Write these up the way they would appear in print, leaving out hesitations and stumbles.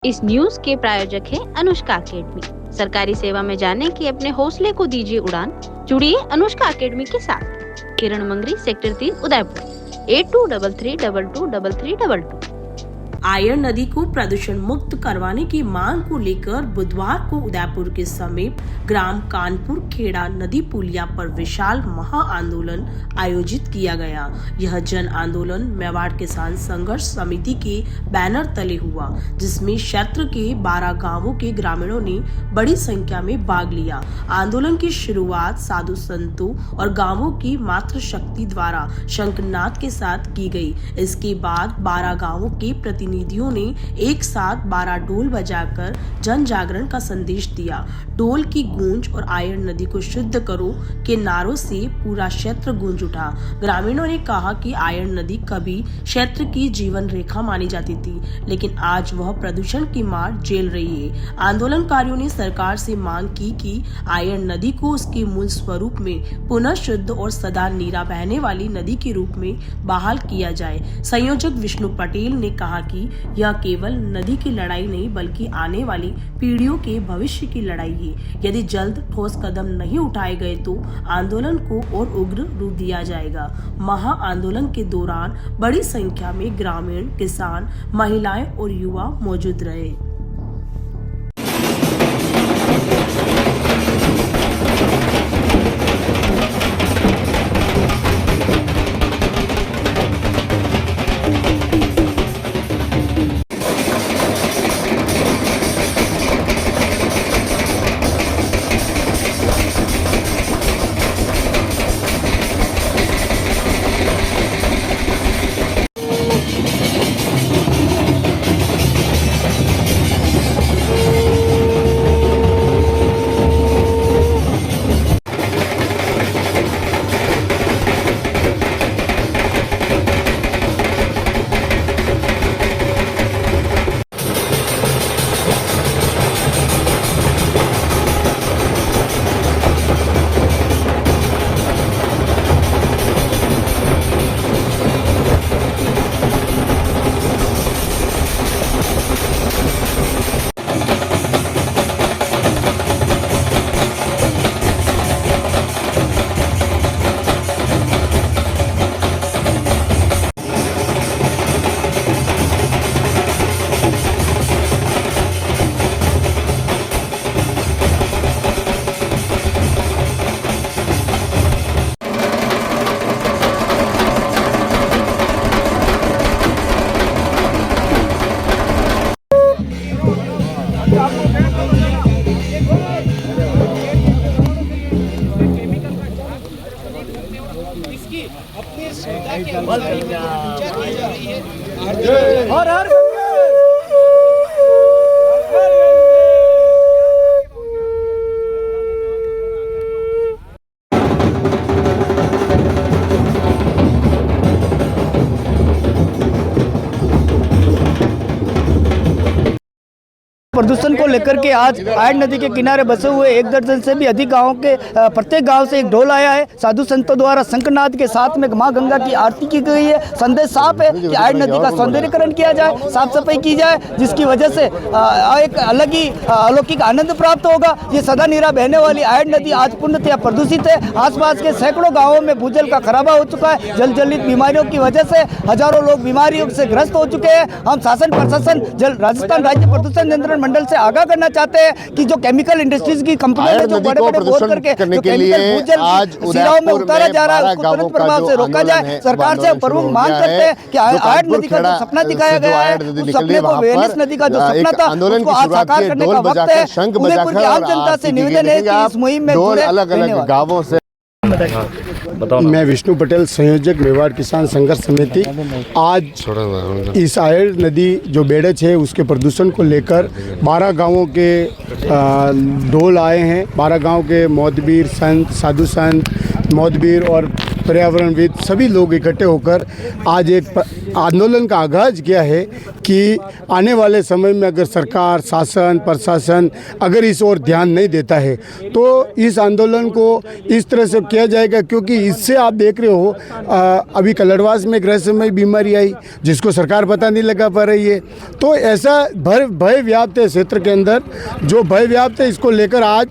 इस न्यूज के प्रायोजक है अनुष्का अकेडमी। सरकारी सेवा में जाने के अपने हौसले को दीजिए उड़ान। जुड़िए अनुष्का अकेडमी के साथ। किरण मंगरी, सेक्टर 3, उदयपुर, 8233223322। आयरन नदी को प्रदूषण मुक्त करवाने की मांग को लेकर बुधवार को उदयपुर के समीप ग्राम कानपुर खेड़ा नदी पुलिया पर विशाल महा आंदोलन आयोजित किया गया। यह जन आंदोलन मेवाड़ किसान संघर्ष समिति के बैनर तले हुआ, जिसमें क्षेत्र के 12 गांवों के ग्रामीणों ने बड़ी संख्या में भाग लिया। आंदोलन की शुरुआत साधु संतों और गांवों की मातृशक्ति द्वारा शंखनाद के साथ की गई। इसके बाद 12 गांवों के प्रतिनिधियों ने एक साथ 12 ढोल बजाकर जन जागरण का संदेश दिया। ढोल की गूंज और आयरन नदी को शुद्ध करो के नारों से पूरा क्षेत्र गूंज उठा। ग्रामीणों ने कहा कि आयरन नदी कभी क्षेत्र की जीवन रेखा मानी जाती थी, लेकिन आज वह प्रदूषण की मार झेल रही है। आंदोलनकारियों ने सरकार से मांग की कि आयरन नदी को उसके मूल स्वरूप में पुनः शुद्ध और सदा नीरा बहने वाली नदी के रूप में बहाल किया जाए। संयोजक विष्णु पटेल ने कहा कि यह केवल नदी की लड़ाई नहीं, बल्कि आने वाली पीढ़ियों के भविष्य की लड़ाई है। यदि जल्द ठोस कदम नहीं उठाए गए तो आंदोलन को और उग्र रूप दिया जाएगा। महा आंदोलन के दौरान बड़ी संख्या में ग्रामीण, किसान, महिलाएं और युवा मौजूद रहे। अपनी सुविधा के अनुसार पूजा की जा रही है। प्रदूषण को लेकर के आज आयरन नदी के किनारे बसे हुए 1 दर्जन से भी अधिक गांवों के प्रत्येक गांव से एक ढोल आया है। साधु संतों द्वारा शंखनाद के साथ में मां गंगा की आरती की गई है। संदेश साफ है कि आयरन नदी का सौंदर्यीकरण किया जाए, साफ सफाई की जाए, जिसकी वजह से एक अलग ही अलौकिक आनंद प्राप्त होगा। ये सदा नीरा बहने वाली आयरन नदी आज पूर्णतया प्रदूषित है। आसपास के सैकड़ों गाँवों में भूजल का खराबा हो चुका है। जल जनित बीमारियों की वजह से हजारों लोग बीमारियों से ग्रस्त हो चुके हैं। हम शासन प्रशासन राजस्थान राज्य प्रदूषण नियंत्रण मंडल से आगाह करना चाहते हैं कि जो केमिकल इंडस्ट्रीज की कंपनियों ने जो बड़े-बड़े बोल करके करने जो के लिए आज सिराओं में उतारा जा रहा है, उसको तुरंत प्रभाव से रोका जाए। सरकार से प्रमुख मांग करते हैं कि आयरन नदी का जो सपना दिखाया गया है, उस सपने को वेनिस नदी का जो सपना था, उसको आज साकार करने का वक्त है। उदयपुर की आम जनता से निवेदन है कि इस मुहिम में जुड़े। अलग-अलग गांवों से मैं विष्णु पटेल, संयोजक मेवाड़ किसान संघर्ष समिति। आज इस आयरन नदी जो बेड़च है उसके प्रदूषण को लेकर 12 गांवों के ढोल आए हैं। 12 गांव के मौतवीर संत, साधु संत, मौतवीर और पर्यावरणविद सभी लोग इकट्ठे होकर आज एक आंदोलन का आगाज़ किया है कि आने वाले समय में अगर सरकार, शासन, प्रशासन अगर इस ओर ध्यान नहीं देता है तो इस आंदोलन को इस तरह से किया जाएगा, क्योंकि इससे आप देख रहे हो अभी कलड़वास में एक रहस्यमय बीमारी आई जिसको सरकार पता नहीं लगा पा रही है। तो ऐसा भय व्याप्त है क्षेत्र के अंदर, जो भय व्याप्त है इसको लेकर आज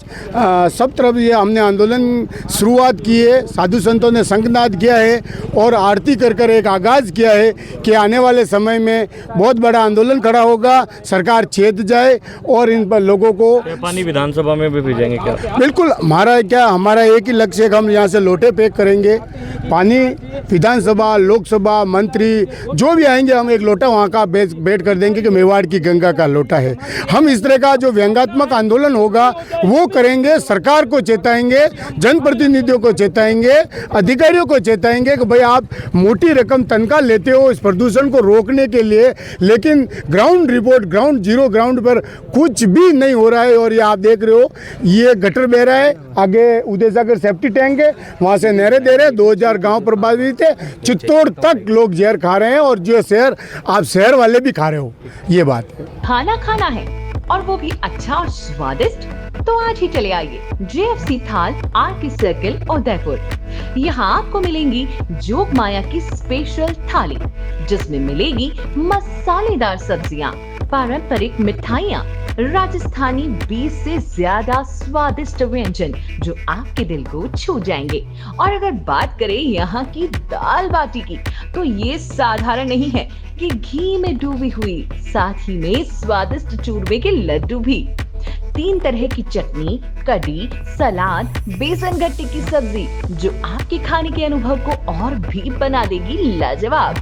सब तरफ ये हमने आंदोलन शुरुआत की है। साधु संतों ने शंखनाद किया है और आरती कर एक आगाज़ किया है कि आने वाले समय में बहुत बड़ा आंदोलन खड़ा होगा, सरकार चेत जाए और इन पर लोगों को पानी विधानसभा में भी भेजेंगे क्या? बिल्कुल, हमारा एक ही लक्ष्य है कि हम यहाँ से लोटे पैक करेंगे पानी। विधानसभा, लोकसभा, मंत्री जो भी आएंगे हम एक लोटा वहाँ का बैठ कर देंगे कि मेवाड़ की गंगा का लोटा है। हम इस तरह का जो व्यंग्यात्मक आंदोलन होगा वो करेंगे, सरकार को चेताएंगे, जनप्रतिनिधियों को चेताएंगे, अधिकारियों को चेताएंगे कि भाई आप मोटी रकम तनख्वाह लेते हो इस प्रदूषण को रोकने के लिए, लेकिन ground report, ground zero ground पर कुछ भी नहीं हो रहा है। और ये आप देख रहे हो ये गटर बह रहा है, आगे उदय सागर सेफ्टी टैंक है, वहाँ से नहरें दे रहे हैं। 2000 गांव प्रभावित है, चित्तौड़ तक लोग जहर खा रहे हैं और जो शहर आप शहर वाले भी खा रहे हो, ये बात है। खाना खाना है और वो भी अच्छा और स्वादिष्ट, तो आज ही चले आइए JFC थाल RK सर्किल उदयपुर। यहाँ आपको मिलेंगी जोग माया की स्पेशल थाली, जिसमें मिलेगी मसालेदार सब्जियाँ, पारंपरिक मिठाइयाँ, राजस्थानी 20 से ज्यादा स्वादिष्ट व्यंजन जो आपके दिल को छू जाएंगे। और अगर बात करें यहाँ की दाल बाटी की, तो ये साधारण नहीं है कि घी में डूबी हुई, साथ ही में स्वादिष्ट चूरमे के लड्डू भी, 3 तरह की चटनी, कढ़ी, सलाद, बेसन गट्टे की सब्जी जो आपके खाने के अनुभव को और भी बना देगी लाजवाब।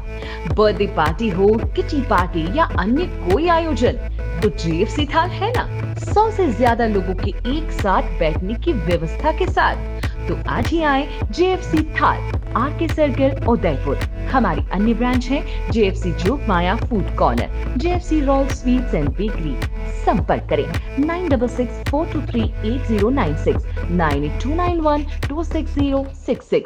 बर्थडे पार्टी हो, किटी पार्टी या अन्य कोई आयोजन, तो JFC थाल है ना। 100 से ज्यादा लोगों के एक साथ बैठने की व्यवस्था के साथ। तो आज ही आए JFC थाल RK सर्किल उदयपुर। हमारी अन्य ब्रांच है JFC Jog Maya food corner, JFC royal sweets and bakery. संपर्क करें 9664238096, 982912606।